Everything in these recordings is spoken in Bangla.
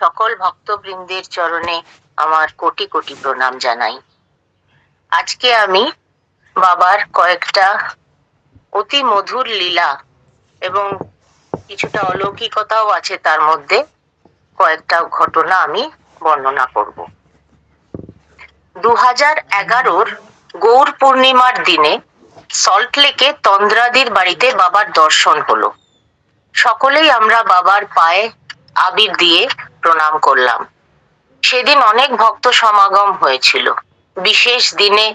সকল ভক্তবৃন্দের চরণে আমার কোটি কোটি প্রণাম জানাই। আজকে আমি বাবার কয়েকটা অতি মধুর লীলা এবং কিছুটা অলৌকিকতাও আছে তার মধ্যে, কয়েকটা ঘটনা আমি বর্ণনা করব। 2011 গৌর পূর্ণিমার দিনে সল্টলেকে তন্দ্রাদির বাড়িতে বাবার দর্শন হলো। সকলেই আমরা বাবার পায়ে আবির দিয়ে প্রণাম করলাম। সেদিন অনেক ভক্ত সমাগম হয়েছিল। বিশেষ দিনে,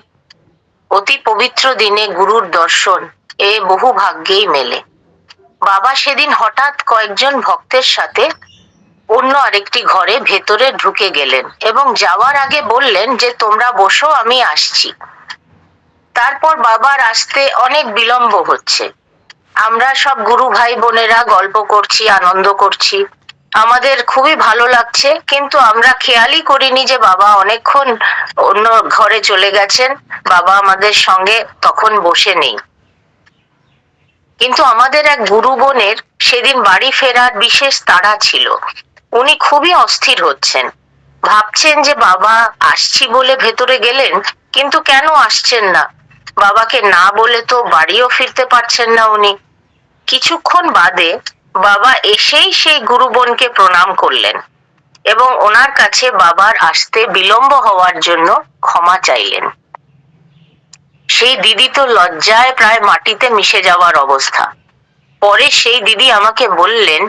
অতি পবিত্র দিনে গুরুর দর্শন এ বহু ভাগ্যেই মেলে। বাবা সেদিন হঠাৎ কয়েকজন ভক্তের সাথে অন্য আরেকটি ঘরে ভেতরে ঢুকে গেলেন এবং যাওয়ার আগে বললেন যে তোমরা বসো, আমি আসছি। তারপর বাবার আসতে অনেক বিলম্ব হচ্ছে। আমরা সব গুরু ভাই বোনেরা গল্প করছি, আনন্দ করছি, আমাদের খুবই ভালো লাগছে, কিন্তু আমরা খেয়ালই করিনি যে বাবা অনেকক্ষণ অন্য ঘরে চলে গেছেন। বাবা আমাদের সঙ্গে তখন বসে নেই। কিন্তু আমাদের এক গুরু বোনের সেদিন বাড়ি ফেরার বিশেষ তাড়া ছিল। উনি খুবই অস্থির হচ্ছেন, ভাবছেন যে বাবা আসছি বলে ভেতরে গেলেন, কিন্তু কেন আসছেন না? বাবাকে না বলে তো বাড়িও ফিরতে পারছেন না উনি। কিছুক্ষণ বাদে বাবা এসেই সেই গুরু বোনকে প্রণাম করলেন এবং ওনার কাছে বাবার আসতে বিলম্ব হওয়ার জন্য ক্ষমা চাইলেন। সেই দিদি তো লজ্জায় প্রায় মাটিতে মিশে যাওয়ার অবস্থা। পরে সেই দিদি আমাকে বললেন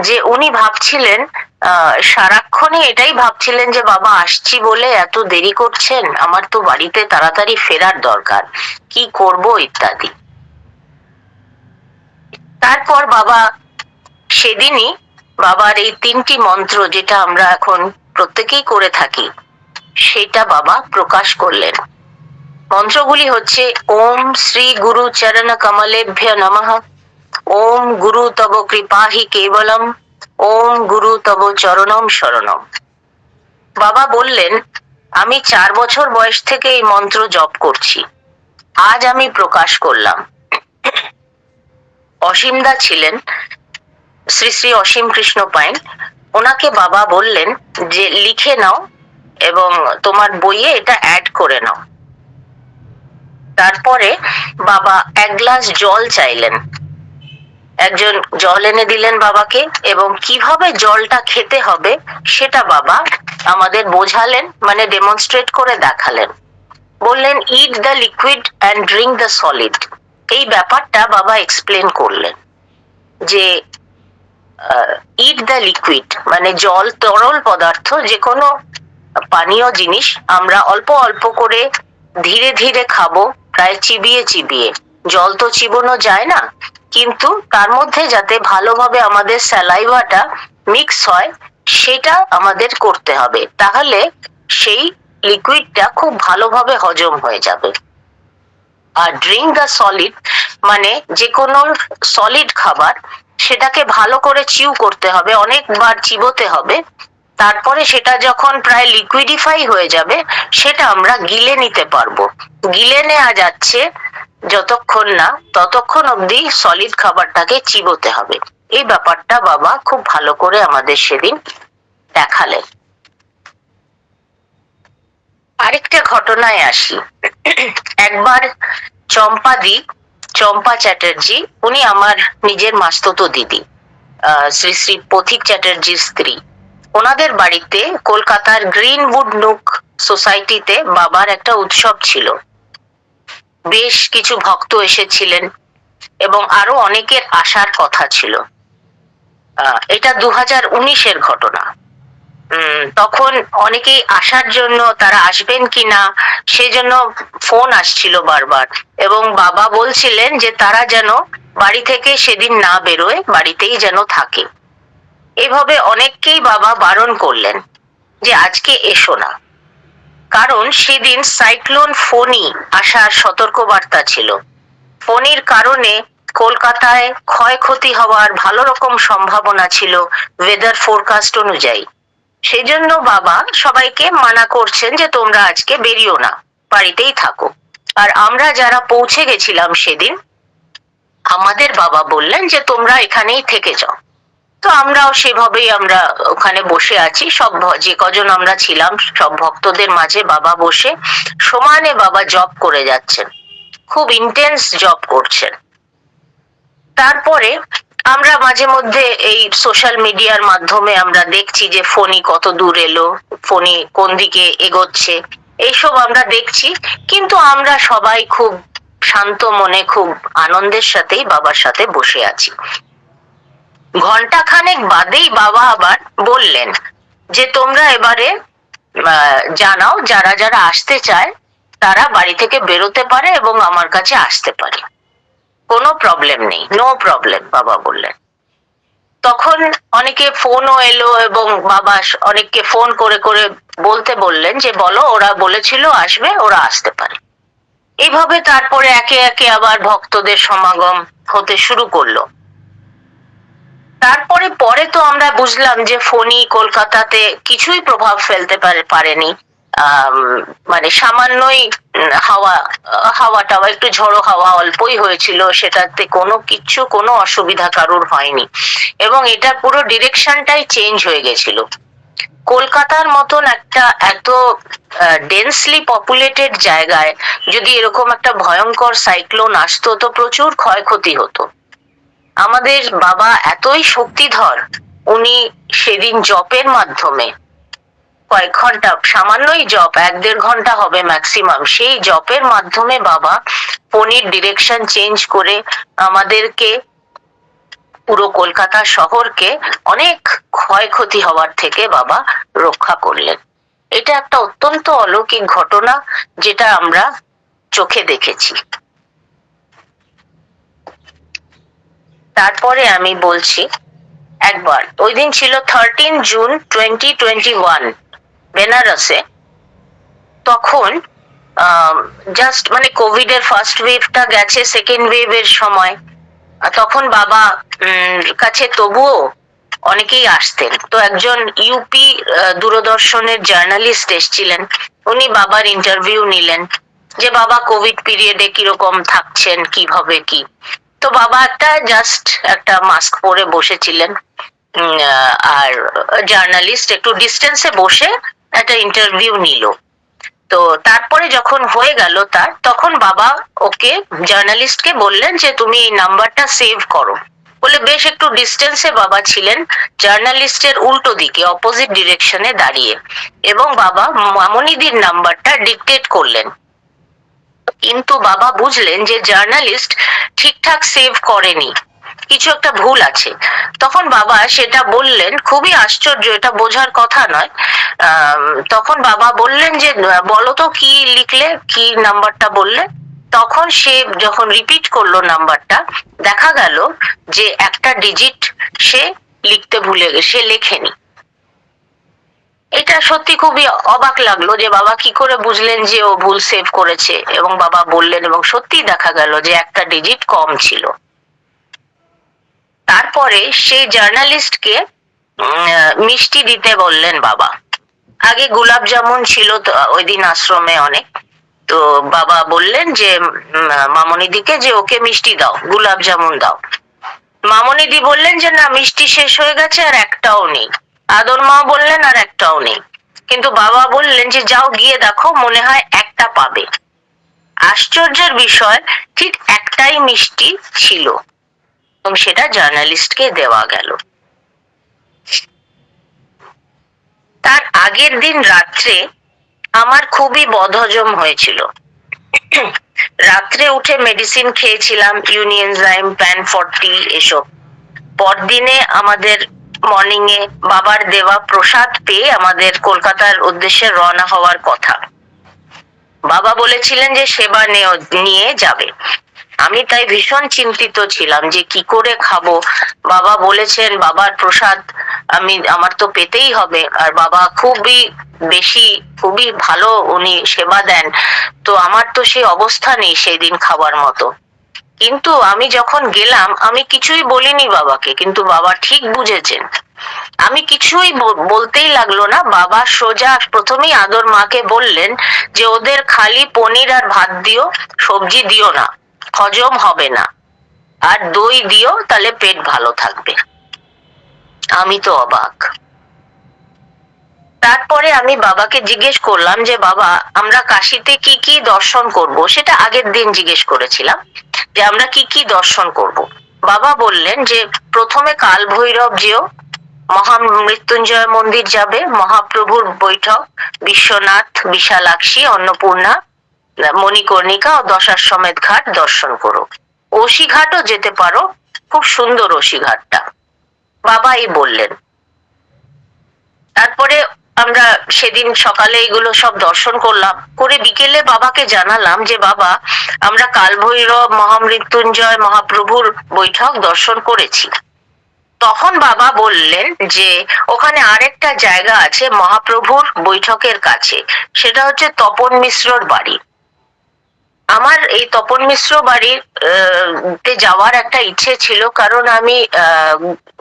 যে উনি ভাবছিলেন, সারাক্ষণই এটাই ভাবছিলেন যে বাবা আসছি বলে এত দেরি করছেন, আমার তো বাড়িতে তাড়াতাড়ি ফেরার দরকার, কি করব ইত্যাদি। তারপর বাবা সেদিনই বাবার এই 3টি মন্ত্র, যেটা আমরা এখন প্রত্যেকেই করে থাকি, সেটা বাবা প্রকাশ করলেন। মন্ত্রগুলি হচ্ছে ওম শ্রী গুরু চরণ কমলেভ্য নমঃ, ওম গুরু তব কৃপাহি কেবলম, ওম গুরু তব চরণম শরণম। বাবা বললেন, আমি 4 বছর বয়স থেকে এই মন্ত্র জপ করছি, আজ আমি প্রকাশ করলাম। অসীমদা ছিলেন, শ্রী শ্রী অসীম কৃষ্ণ পাইন, ওনাকে বাবা বললেন যে লিখে নাও এবং তোমার বইয়ে এটা অ্যাড করে নাও। তারপরে বাবা 1 গ্লাস জল চাইলেন। একজন জল এনে দিলেন বাবাকে এবং কিভাবে জলটা খেতে হবে সেটা বাবা আমাদের বোঝালেন, মানে ডেমনস্ট্রেট করে দেখালেন। বললেন eat the liquid and drink the solid. এই ব্যাপারটা বাবা এক্সপ্লেন করলেন যে ইট দ্য লিকুইড মানে জল, তরল পদার্থ, যে কোনো পানীয় জিনিস আমরা অল্প অল্প করে ধীরে ধীরে খাবো, প্রায় চিবিয়ে চিবিয়ে। জল তো চিবোনো যায় না, কিন্তু তার মধ্যে যাতে ভালোভাবে আমাদের স্যালাইভাটা মিক্স হয় সেটা আমাদের করতে হবে, তাহলে সেই লিকুইডটা খুব ভালোভাবে হজম হয়ে যাবে। আর ড্রিঙ্ক দ্য সলিড মানে যে কোনো সলিড খাবার, সেটাকে ভালো করে চিউ করতে হবে, অনেকবার চিবোতে হবে। তারপরে সেটা যখন প্রায় লিকুইডিফাই হয়ে যাবে সেটা আমরা গিলে নিতে পারবো। গিলে নেওয়া যাচ্ছে যতক্ষণ না, ততক্ষণ অবধি সলিড খাবারটাকে চিবোতে হবে। এই ব্যাপারটা বাবা খুব ভালো করে আমাদের সেদিন দেখালেন। আরেকটা ঘটনায় আসি। একবার চম্পা চ্যাটার্জি, উনি আমার নিজের মাসতুতো দিদি, শ্রী শ্রী পথিক চ্যাটার্জির স্ত্রী, ওনাদের বাড়িতে কলকাতার গ্রিনউড নুক সোসাইটিতে বাবার একটা উৎসব ছিল। বেশ কিছু ভক্ত এসেছিলেন এবং আরো অনেকের আসার কথা ছিল। এটা 2019-এর ঘটনা। তখন অনেকেই আসার জন্য, তারা আসবেন কিনা সেজন্য ফোন আসছিল বারবার, এবং বাবা বলছিলেন যে তারা যেন বাড়ি থেকে সেদিন না বেরোয়, বাড়িতেই যেন থাকে। এভাবে অনেককেই বাবা বারণ করলেন যে আজকে এসো না, কারণ সেদিন সাইক্লোন ফোনি আসার সতর্কবার্তা ছিল। ফোনির কারণে কলকাতায় ক্ষয়ক্ষতি হওয়ার ভালো রকম সম্ভাবনা ছিল ওয়েদার ফোরকাস্ট অনুযায়ী। সেজন্য বাবা সবাইকে মানা করছেন যে তোমরা আজকে বেরিও না, বাড়িতেই থাকো। আর আমরা যারা পৌঁছে গেছিলাম সেদিন, আমাদের বাবা বললেন যে তোমরা এখানেই থেকে যাও। তো আমরাও সেভাবেই আমরা ওখানে বসে আছি, সব যে কজন আমরা ছিলাম সব ভক্তদের মাঝে বাবা বসে সমানে বাবা জব করে যাচ্ছেন, খুব ইন্টেন্স জব করছেন। তারপরে আমরা মাঝে মধ্যে এই সোশ্যাল মিডিয়ার মাধ্যমে আমরা দেখছি যে ফোনই কত দূর এলো, ফোনই কোন দিকে এগোচ্ছে, এইসব আমরা দেখছি। কিন্তু আমরা সবাই খুব শান্ত মনে, খুব আনন্দের সাথেই বাবার সাথে বসে আছি। ঘন্টা খানেক বাদেই বাবা আবার বললেন যে তোমরা এবারে জানাও যারা যারা আসতে চায় তারা বাড়ি থেকে বেরোতে পারে এবং আমার কাছে আসতে পারে, কোনো প্রবলেম নেই, নো প্রবলেম বাবা বললেন। তখন অনেকে ফোনও এলো এবং বাবা অনেককে ফোন করে করে বলতে বললেন যে বলো ওরা বলেছিল আসবে, ওরা আসতে পারে। এইভাবে তারপরে একে একে আবার ভক্তদের সমাগম হতে শুরু করলো। তারপরে পরে তো আমরা বুঝলাম যে ফোনই কলকাতাতে কিছুই প্রভাব ফেলতে পারেনি। মানে সামান্যই হাওয়া হাওয়া টাওয়া একটু ঝড়ো হাওয়া অল্পই হয়েছিল, সেটাতে কোনো অসুবিধা কারোর হয়নি এবং এটা পুরো ডিরেকশনটাই চেঞ্জ হয়ে গেছিল। কলকাতার মতন একটা এত ডেন্সলি পপুলেটেড জায়গায় যদি এরকম একটা ভয়ঙ্কর সাইক্লোন আসতো তো প্রচুর ক্ষয়ক্ষতি হতো। আমাদের বাবা এতই শক্তিধর, উনি সেদিন জপের মাধ্যমে কয়েক ঘন্টা, সামান্যই জপ 1-1.5 ঘন্টা হবে ম্যাক্সিমাম, সেই জপের মাধ্যমে বাবা ফোনের ডিরেকশন চেঞ্জ করে আমাদেরকে, পুরো কলকাতা শহরকে অনেক ক্ষয়ক্ষতি হওয়ার থেকে বাবা রক্ষা করলেন। এটা একটা অত্যন্ত অলৌকিক ঘটনা যেটা আমরা চোখে দেখেছি। তারপরে আমি বলছি, একবার ওই দিন ছিল 13 জুন 2021 বেনারসে। তখন জাস্ট মানে কোভিড এর ফার্স্ট ওয়েভটা গেছে, সেকেন্ড ওয়েভের সময় তখন বাবা কাছে তবুও অনেকেই আসতেন। তো একজন ইউপি দূরদর্শনের জার্নালিস্ট এসেছিলেন, উনি বাবার ইন্টারভিউ নিলেন যে বাবা কোভিড পিরিয়ডে কিরকম থাকছেন, কিভাবে কি। তো বাবা জাস্ট একটা মাস্ক পরে বসেছিলেন, আর জার্নালিস্ট একটু ডিস্টেন্সে বসে একটা ইন্টারভিউ নিল। তো তারপরে যখন হয়ে গেল তখন বাবা ওকে জার্নালিস্টকে বললেন যে তুমি এই নাম্বারটা সেভ করো বলে, বেশ একটু ডিস্টেন্সে বাবা ছিলেন, জার্নালিস্টের উল্টো দিকে অপোজিট ডিরেকশনে দাঁড়িয়ে, এবং বাবা মামনিদির নাম্বারটা ডিকটেট করলেন। কিন্তু বাবা বুঝলেন যে জার্নালিস্ট ঠিকঠাক সেভ করেনি, কিছু একটা ভুল আছে। তখন বাবা সেটা বললেন, খুবই আশ্চর্য, এটা বোঝার কথা নয়। তখন বাবা বললেন যে বলো তো কি লিখলে, কি নাম্বারটা বললে। তখন সে যখন রিপিট করলো নাম্বারটা, দেখা গেল যে একটা ডিজিট সে লিখতে ভুলে গেছে, সে লেখেনি। এটা সত্যি খুবই অবাক লাগলো যে বাবা কি করে বুঝলেন যে ও ভুল সেভ করেছে, এবং বাবা বললেন এবং সত্যি দেখা গেল যে একটা ডিজিট কম ছিল। তারপরে সেই জার্নালিস্টকে মিষ্টি দিতে বললেন বাবা। আগে গোলাপ জামুন ছিল ওই দিন আশ্রমে অনেক, তো বাবা বললেন যে মামনিদিকে যে ওকে মিষ্টি দাও, গোলাপ জামুন দাও। মামনিদি বললেন যে না, মিষ্টি শেষ হয়ে গেছে আর একটাও নেই। আদর মা বললেন আর একটাও নেই। কিন্তু বাবা বললেন যে যাও গিয়ে দেখো, মনে হয় একটা পাবে। আশ্চর্যের বিষয়, ঠিক একটাই মিষ্টি ছিল এবং সেটা জার্নালিস্টকে দেওয়া গেল। তার আগের দিন রাত্রে আমার খুবই বদহজম হয়েছিল। রাত্রে উঠে মেডিসিন খেয়েছিলাম, ইউনিএনজাইম, প্যান 40 এসব। পরদিনে আমাদের মর্নিং এ বাবার দেওয়া প্রসাদ পেয়ে আমাদের কলকাতার উদ্দেশ্যে রওনা হওয়ার কথা। বাবা বলেছিলেন যে সেবা নিয়ে যাবে। আমি তাই ভীষণ চিন্তিত ছিলাম যে কি করে খাবো। বাবা বলেছেন বাবার প্রসাদ আমার তো পেতেই হবে, আর বাবা খুবই ভালো উনি সেবা দেন, তো আমার তো সেই অবস্থা নেই সেই দিন খাবার মতো। কিন্তু আমি যখন গেলাম আমি কিছুই বলিনি বাবাকে, কিন্তু বাবা ঠিক বুঝেছেন। আমি কিছুই বলতেই লাগলো না, বাবা সোজা প্রথমেই আদর মাকে বললেন যে ওদের খালি পনির আর ভাত দিও, সবজি দিও না, হজম হবে না, আর দই দিও, তাহলে পেট ভালো থাকবে। আমি তো অবাক। তারপরে আমি বাবাকে জিজ্ঞেস করলাম যে বাবা, আমরা কাশিতে কি কি দর্শন করব, সেটা আগের দিন জিজ্ঞেস করেছিলাম যে আমরা কি কি দর্শন করব। বাবা বললেন যে প্রথমে কাল ভৈরব যেও, মহামৃত্যুঞ্জয় মন্দির যাবে, মহাপ্রভুর বৈঠক, বিশ্বনাথ, বিশালাক্ষী, অন্নপূর্ণা, মণিকর্ণিকা ও দশাশ্বমেধ ঘাট দর্শন করো। ওশি ঘাটও যেতে পারো, খুব সুন্দর ওশি ঘাটটা, বাবা এই বললেন। তারপরে আমরা সেদিন সকালে এগুলো সব দর্শন করলাম, করে বিকেলে বাবাকে জানালাম যে বাবা, আমরা কালভৈরব, মহামৃত্যুঞ্জয়, মহাপ্রভুর বৈঠক দর্শন করেছি। তখন বাবা বললেন যে ওখানে আরেকটা জায়গা আছে মহাপ্রভুর বৈঠকের কাছে, সেটা হচ্ছে তপন মিশ্রর বাড়ি। আমার এই তপন মিশ্র বাড়ির তে যাওয়ার একটা ইচ্ছে ছিল, কারণ আমি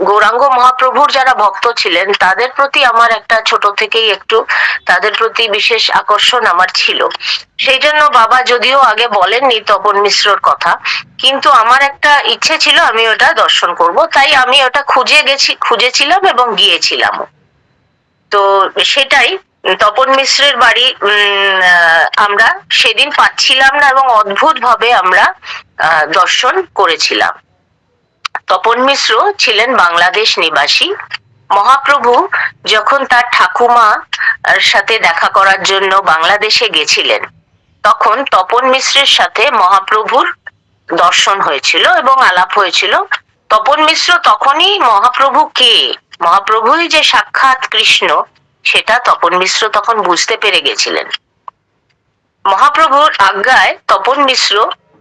গৌরাঙ্গ মহাপ্রভুর যারা ভক্ত ছিলেন তাদের প্রতি আমার একটা ছোট থেকেই একটু তাদের প্রতি বিশেষ আকর্ষণ আমার ছিল। সেই জন্য বাবা যদিও আগে বলেননি তপন মিশ্রর কথা, কিন্তু আমার একটা ইচ্ছে ছিল আমি ওটা দর্শন করব, তাই আমি ওটা খুঁজেছিলাম এবং গিয়েছিলাম। তো সেটাই, তপন মিশ্রের বাড়ি আমরা সেদিন পাচ্ছিলাম না এবং অদ্ভুত ভাবে আমরা দর্শন করেছিলাম। তপন মিশ্র ছিলেন বাংলাদেশ নিবাসী। মহাপ্রভু যখন তার ঠাকুমা সাথে দেখা করার জন্য বাংলাদেশে গেছিলেন, তখন তপন মিশ্রের সাথে মহাপ্রভুর দর্শন হয়েছিল এবং আলাপ হয়েছিল। তপন মিশ্র তখনই মহাপ্রভু কে, মহাপ্রভুই যে সাক্ষাৎ কৃষ্ণ, সেটা তপন মিশ্র তখন বুঝতে পেরে গেছিলেন। মহাপ্রভুর আজ্ঞায় তপন মিশ্র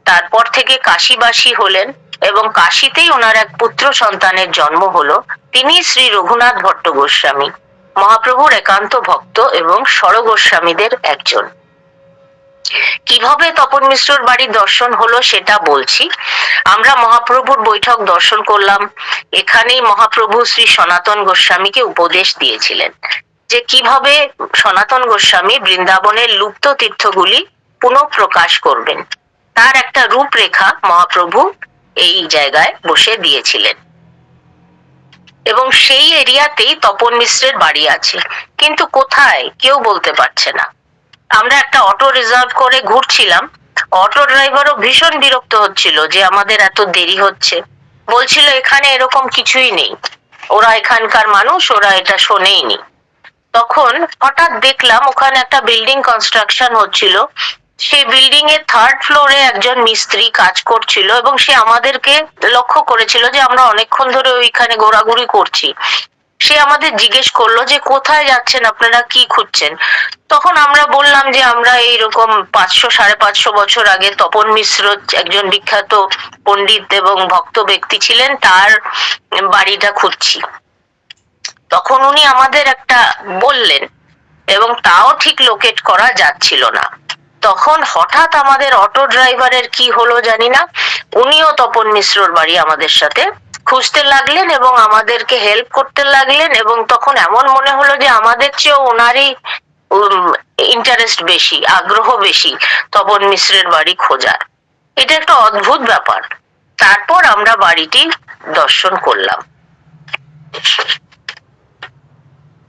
তারপর থেকে কাশীবাসী হলেন এবং কাশীতেই ওনার এক পুত্র সন্তানের জন্ম হলো। তিনি শ্রী রঘুনাথ ভট্ট গোস্বামী, মহাপ্রভুর একান্ত ভক্ত এবং ষড় গোস্বামীদের একজন। কিভাবে তপন মিশ্রর বাড়ির দর্শন হলো সেটা বলছি। আমরা মহাপ্রভুর বৈঠক দর্শন করলাম। এখানেই মহাপ্রভু শ্রী সনাতন গোস্বামীকে উপদেশ দিয়েছিলেন যে কিভাবে সনাতন গোস্বামী বৃন্দাবনের লুপ্ত তীর্থগুলি পুনঃপ্রকাশ করবেন, তার একটা রূপরেখা মহাপ্রভু এই জায়গায় বসে দিয়েছিলেন। এবং সেই এরিয়াতেই তপন মিশ্রের বাড়ি আছে, কিন্তু কোথায় কেউ বলতে পারছে না। আমরা একটা অটো রিজার্ভ করে ঘুরছিলাম, অটো ড্রাইভারও ভীষণ বিরক্ত হচ্ছিল যে আমাদের এত দেরি হচ্ছে, বলছিল এখানে এরকম কিছুই নেই, ওরা এখানকার মানুষ, ওরা এটা শোনেইনি। তখন হঠাৎ দেখলাম ওখানে একটা বিল্ডিং কনস্ট্রাকশন হচ্ছিল, সেই বিল্ডিং এর থার্ড ফ্লোরে একজন মিস্ত্রি কাজ করছিল এবং সে আমাদেরকে লক্ষ্য করেছিল যে আমরা অনেকক্ষণ ধরে ওইখানে ঘোরাঘুরি করছি। সে আমাদের জিজ্ঞেস করলো যে কোথায় যাচ্ছেন আপনারা, কি খুঁজছেন। তখন আমরা বললাম যে আমরা এইরকম 500-550 বছর আগে তপন মিশ্র একজন বিখ্যাত পণ্ডিত এবং ভক্ত ব্যক্তি ছিলেন, তার বাড়িটা খুঁজছি। তখন উনি আমাদের একটা বললেন এবং তাও ঠিক লোকেট করা যাচ্ছিল না। তখন হঠাৎ আমাদের অটো ড্রাইভারের কি হলো জানি না, উনিও তপন মিশ্রর বাড়ি আমাদের সাথে খুঁজতে লাগলেন এবং আমাদেরকে হেল্প করতে লাগলেন। এবং তখন এমন মনে হলো যে আমাদের চেয়েও ওনারই ইন্টারেস্ট বেশি, আগ্রহ বেশি তপন মিশ্রের বাড়ি খোঁজার। এটা একটা অদ্ভুত ব্যাপার। তারপর আমরা বাড়িটি দর্শন করলাম।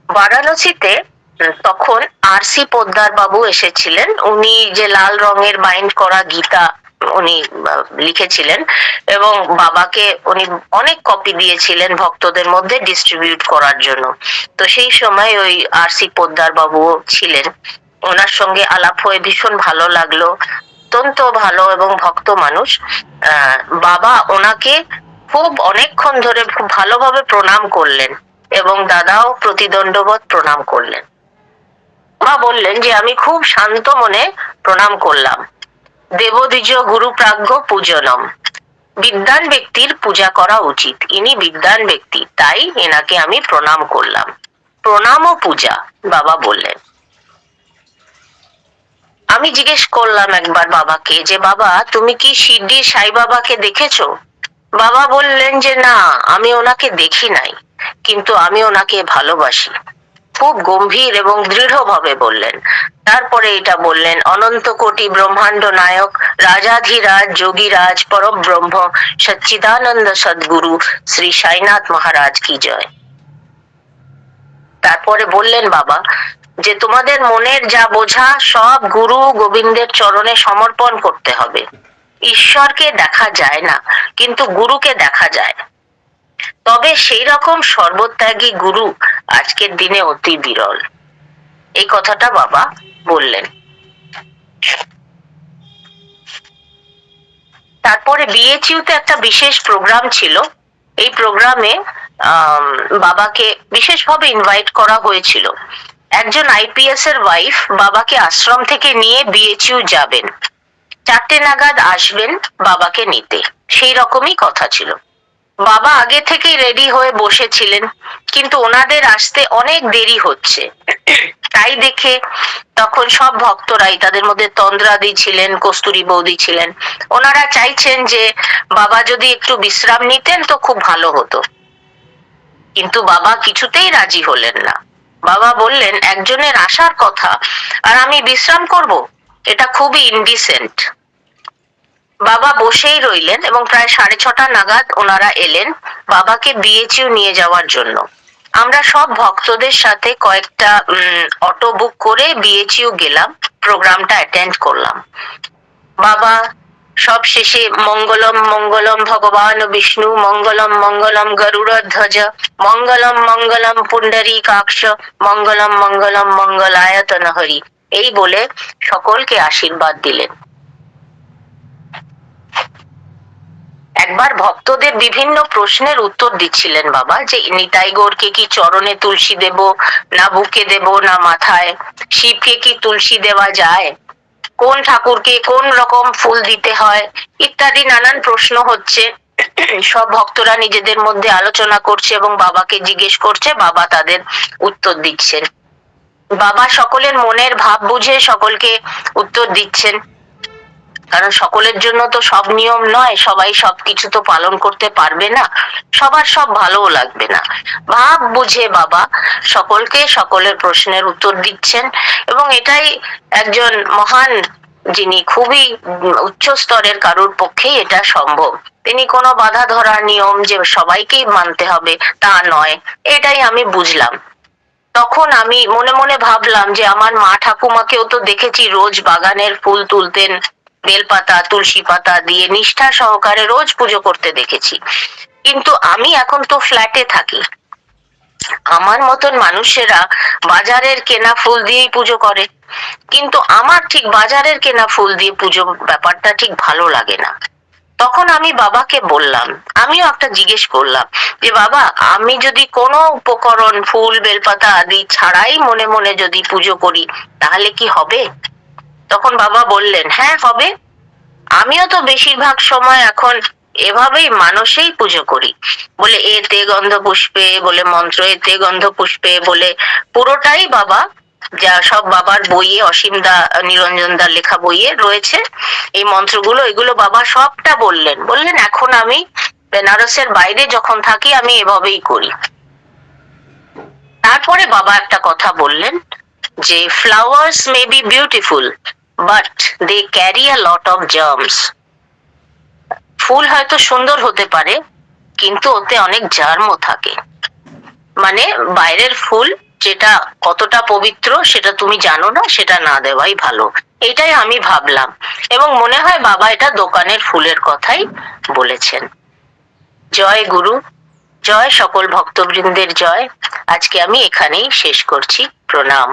বারাণসীতে তখন আর.সি. পোদ্দার বাবু এসেছিলেন। উনি যে লাল রঙের বাইন্ড করা গীতা উনি লিখেছিলেন এবং বাবাকে উনি অনেক কপি দিয়েছিলেন ভক্তদের মধ্যে ডিস্ট্রিবিউট করার জন্য। তো সেই সময় ওই আর.সি. পোদ্দার বাবুও ছিলেন। ওনার সঙ্গে আলাপ হয়ে ভীষণ ভালো লাগলো, অত্যন্ত ভালো এবং ভক্ত মানুষ। বাবা ওনাকে খুব অনেকক্ষণ ধরে খুব ভালোভাবে প্রণাম করলেন এবং দাদাও প্রতিদণ্ডবত প্রণাম করলেন। মা বললেন যে আমি খুব শান্ত মনে প্রণাম করলাম। দেবদ্বিজ গুরু প্রাজ্ঞ পূজনম, বিদ্বান ব্যক্তির পূজা করা উচিত, ইনি বিদ্বান ব্যক্তি, তাই এনাকে আমি প্রণাম করলাম। প্রণাম ও পূজা, বাবা বললেন। আমি জিজ্ঞেস করলাম একবার বাবাকে যে বাবা তুমি কি শিরডির সাই বাবাকে দেখেছো? বাবা বললেন যে না, আমি ওনাকে দেখি নাই, কিন্তু আমি ওনাকে ভালোবাসি। খুব গম্ভীর এবং দৃঢ়ভাবে বললেন। তারপরে এটা বললেন, অনন্ত কোটি ব্রহ্মাণ্ড নায়ক রাজাধিরাজ যোগীরাজ পরম ব্রহ্ম সচ্চিদানন্দ সদ্গুরু শ্রী সাইনাথ মহারাজ কি জয়। তারপরে বললেন বাবা যে তোমাদের মনের যা বোঝা সব গুরু গোবিন্দের চরণে সমর্পণ করতে হবে। ঈশ্বরকে দেখা যায় না, কিন্তু গুরুকে দেখা যায়। তবে সেই রকম সর্বত্যাগী গুরু আজকের দিনে অতি বিরল। এই কথাটা বাবা বললেন। তারপরে বিএচইউতে একটা বিশেষ প্রোগ্রাম ছিল। এই প্রোগ্রামে বাবাকে বিশেষভাবে ইনভাইট করা হয়েছিল। একজন আইপিএস এর ওয়াইফ বাবাকে আশ্রম থেকে নিয়ে বিএচইউ যাবেন, 4টে নাগাদ আসবেন বাবাকে নিতে, সেই রকমই কথা ছিল। বাবা আগে থেকেই রেডি হয়ে বসেছিলেন, কিন্তু ওনাদের আসতে অনেক দেরি হচ্ছে। তাই দেখে তখন সব ভক্তরাই, তাদের মধ্যে তন্দ্রাদি ছিলেন, কস্তুরী বৌদি ছিলেন, ওনারা চাইছেন যে বাবা যদি একটু বিশ্রাম নিতেন তো খুব ভালো হতো। কিন্তু বাবা কিছুতেই রাজি হলেন না। বাবা বললেন, একজনের আসার কথা আর আমি বিশ্রাম করব, এটা খুবই ইনডিসেন্ট। বাবা বসেই রইলেন এবং প্রায় 6:30 নাগাদ ওনারা এলেন বাবাকে বিএচইউ নিয়ে যাওয়ার জন্য। আমরা সব ভক্তদের সাথে কয়েকটা অটো বুক করে বিএচইউ গেলাম, প্রোগ্রামটা অ্যাটেন্ড করলাম। বাবা সব শেষে মঙ্গলম মঙ্গলম ভগবান বিষ্ণু, মঙ্গলম মঙ্গলম গরুড়ধ্বজ, মঙ্গলম মঙ্গলম পুণ্ডরীকাক্ষ, মঙ্গলম মঙ্গলম মঙ্গলায়তন হরি, এই বলে সকলকে আশীর্বাদ দিলেন। একবার ভক্তদের বিভিন্ন প্রশ্নের উত্তর দিচ্ছিলেন বাবা, যে নিতাই গৌরকে কি চরণে তুলসী দেব, না বুকে দেব, না মাথায়? শিবকে কি তুলসী দেওয়া যায়? কোন ঠাকুরকে কোন রকম ফুল দিতে হয়? ইত্যাদি নানান প্রশ্ন হচ্ছে। সব ভক্তরা নিজেদের মধ্যে আলোচনা করছে এবং বাবাকে জিজ্ঞেস করছে, বাবা তাদের উত্তর দিচ্ছেন। বাবা সকলের মনের ভাব বুঝে সকলকে উত্তর দিচ্ছেন, কারণ সকলের জন্য তো সব নিয়ম নয়, সবাই সবকিছু তো পালন করতে পারবে না, সবার সব ভালোও লাগবে না। ভাব বুঝে বাবা সকলকে সকলের প্রশ্নের উত্তর দিচ্ছেন, এবং এটাই একজন মহান, যিনি খুবই উচ্চ স্তরের কারুর পক্ষেই এটা সম্ভব। তিনি কোনো বাধা ধরা নিয়ম যে সবাইকেই মানতে হবে তা নয়, এটাই আমি বুঝলাম। তখন আমি মনে মনে ভাবলাম যে আমার মা ঠাকুমাকেও তো দেখেছি রোজ বাগানের ফুল তুলতেন, বেলপাতা তুলসী পাতা দিয়ে নিষ্ঠা সহকারে রোজ পুজো করতে দেখেছি। কিন্তু আমি এখন তো ফ্ল্যাটে থাকি, আমার মতন মানুষেরা বাজারের কেনা ফুল দিয়েই পুজো করে, কিন্তু আমার ঠিক বাজারের কেনা ফুল দিয়ে পুজো ব্যাপারটা ঠিক ভালো লাগে না। তখন আমি বাবাকে বললাম, আমিও একটা জিজ্ঞেস করলাম যে বাবা, আমি যদি কোনো উপকরণ ফুল বেলপাতা আদি ছাড়াই মনে মনে যদি পুজো করি তাহলে কি হবে? তখন বাবা বললেন, হ্যাঁ হবে। আমিও তো বেশিরভাগ সময় এখন এভাবেই মানুষেই পুজো করি, বলে এতে গন্ধ পুষ্পে বলে মন্ত্র, এতে গন্ধ পুষ্পে বলে পুরোটাই বাবা, যা সব বাবার বইয়ে, অসীম দা নিরঞ্জন দার লেখা বইয়ে রয়েছে এই মন্ত্রগুলো, এগুলো বাবা সবটা বললেন এখন আমি বেনারসের বাইরে যখন থাকি আমি এভাবেই করি। তারপরে বাবা একটা কথা বললেন যে flowers may be beautiful but they carry a lot of germs. ফুল হয়তো সুন্দর হতে পারে, কিন্তু ওতে অনেক জার্মও থাকে। মানে বাইরের ফুল যেটা কতটা পবিত্র সেটা তুমি জানো না, সেটা না দেওয়াই ভালো। এটাই আমি ভাবলাম, এবং মনে হয় বাবা এটা দোকানের ফুলের কথাই বলেছেন। জয় গুরু, জয় সকল ভক্তবৃন্দের জয়। আজকে আমি এখানেই শেষ করছি। প্রণাম।